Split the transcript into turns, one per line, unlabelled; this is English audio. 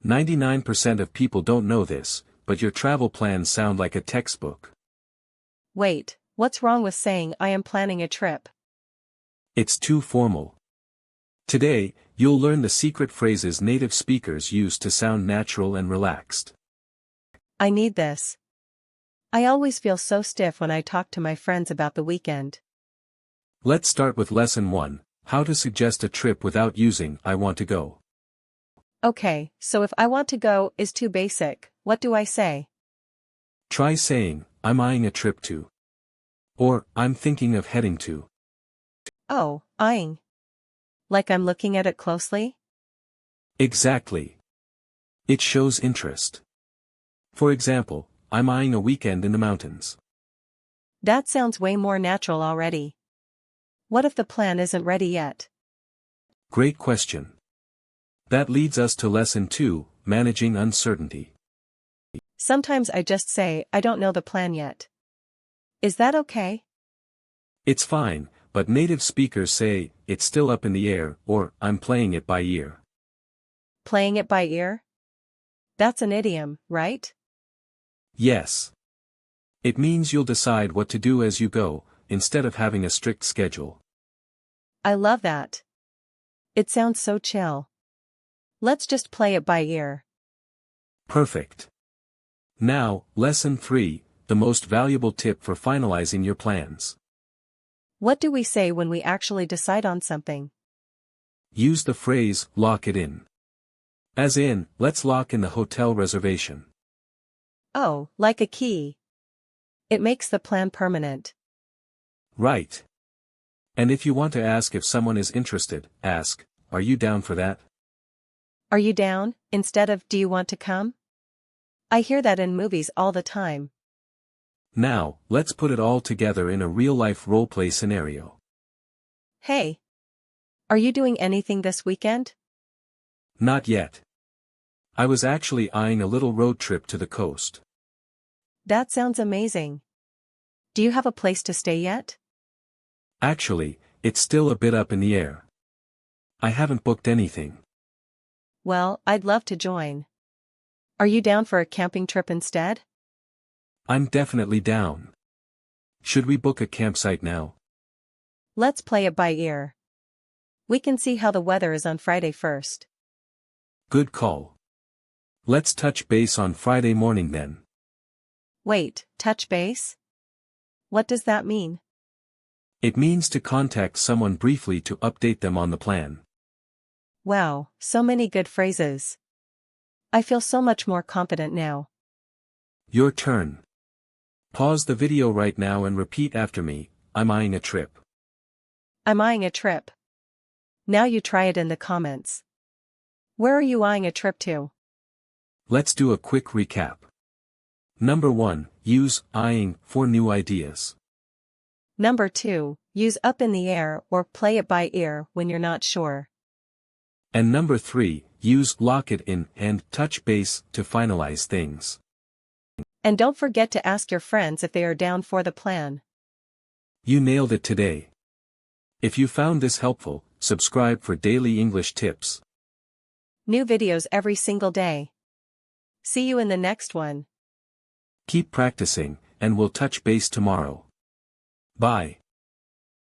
99% of people don't know this, but your travel plans sound like a textbook.
Wait, what's wrong with saying I am planning a trip?
It's too formal. Today, you'll learn the secret phrases native speakers use to sound natural and relaxed.
I need this. I always feel so stiff when I talk to my friends about the weekend.
Let's start with Lesson 1, how to suggest a trip without using I want to go.
Okay, so if I want to go is too basic, what do I say?
Try saying, I'm eyeing a trip to. Or, I'm thinking of heading to.
Oh, eyeing. Like I'm looking at it closely?
Exactly. It shows interest. For example, I'm eyeing a weekend in the mountains.
That sounds way more natural already. What if the plan isn't ready yet?
Great question. That leads us to Lesson 2, managing uncertainty.
Sometimes I just say I don't know the plan yet. Is that okay?
It's fine, but native speakers say, it's still up in the air, or, I'm playing it by ear.
Playing it by ear? That's an idiom, right?
Yes. It means you'll decide what to do as you go, instead of having a strict schedule.
I love that. It sounds so chill. Let's just play it by ear.
Perfect. Now, Lesson 3, the most valuable tip for finalizing your plans.
What do we say when we actually decide on something?
Use the phrase, lock it in. As in, let's lock in the hotel reservation.
Oh, like a key. It makes the plan permanent.
Right. And if you want to ask if someone is interested, ask, are you down for that?
Are you down, instead of do you want to come? I hear that in movies all the time.
Now, let's put it all together in a real-life role-play scenario.
Hey. Are you doing anything this weekend?
Not yet. I was actually eyeing a little road trip to the coast.
That sounds amazing. Do you have a place to stay yet?
Actually, it's still a bit up in the air. I haven't booked anything.
Well, I'd love to join. Are you down for a camping trip instead?
I'm definitely down. Should we book a campsite now?
Let's play it by ear. We can see how the weather is on Friday first.
Good call. Let's touch base on Friday morning then.
Wait, touch base? What does that mean?
It means to contact someone briefly to update them on the plan.
Wow, so many good phrases. I feel so much more confident now.
Your turn. Pause the video right now and repeat after me, I'm eyeing a trip.
I'm eyeing a trip. Now you try it in the comments. Where are you eyeing a trip to?
Let's do a quick recap. Number 1, use eyeing for new ideas.
Number 2, use up in the air or play it by ear when you're not sure.
And number 3, use lock it in and touch base to finalize things.
And don't forget to ask your friends if they are down for the plan.
You nailed it today. If you found this helpful, subscribe for daily English tips.
New videos every single day. See you in the next one.
Keep practicing, and we'll touch base tomorrow. Bye.